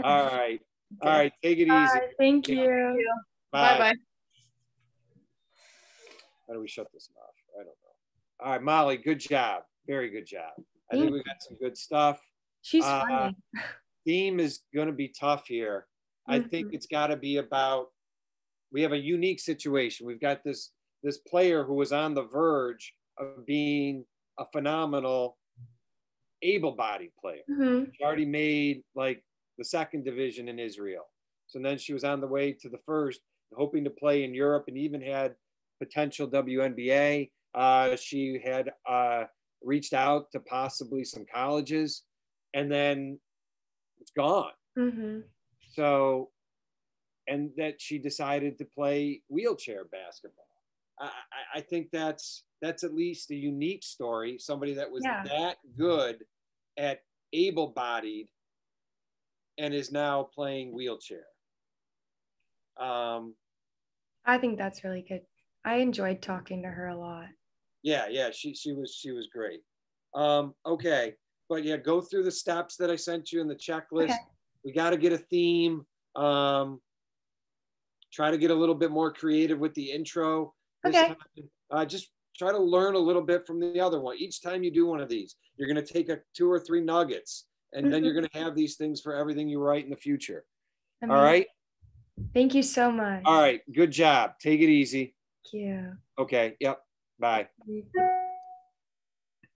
All right. Okay. All right. Take it easy. Bye. Thank Yeah. you. Bye bye. How do we shut this off? I don't know. All right, Molly, good job. Very good job. I think we got some good stuff. She's funny. Theme is going to be tough here. I think it's got to be about, we have a unique situation. We've got this player who was on the verge of being a phenomenal able-bodied player. She already made like the second division in Israel. So then she was on the way to the first, hoping to play in Europe, and even had potential WNBA. She had reached out to possibly some colleges, and then it's gone. So, and that she decided to play wheelchair basketball. I think that's at least a unique story. Somebody that was that good at able-bodied and is now playing wheelchair. I think that's really good. I enjoyed talking to her a lot. Yeah, she was great. Okay, but yeah, go through the steps that I sent you in the checklist. Okay. We got to get a theme. Try to get a little bit more creative with the intro. Okay. Just try to learn a little bit from the other one. Each time you do one of these, you're going to take 2 or 3 nuggets, and then you're going to have these things for everything you write in the future. Amazing. All right. Thank you so much. All right. Good job. Take it easy. Thank you. Okay. Yep. Bye.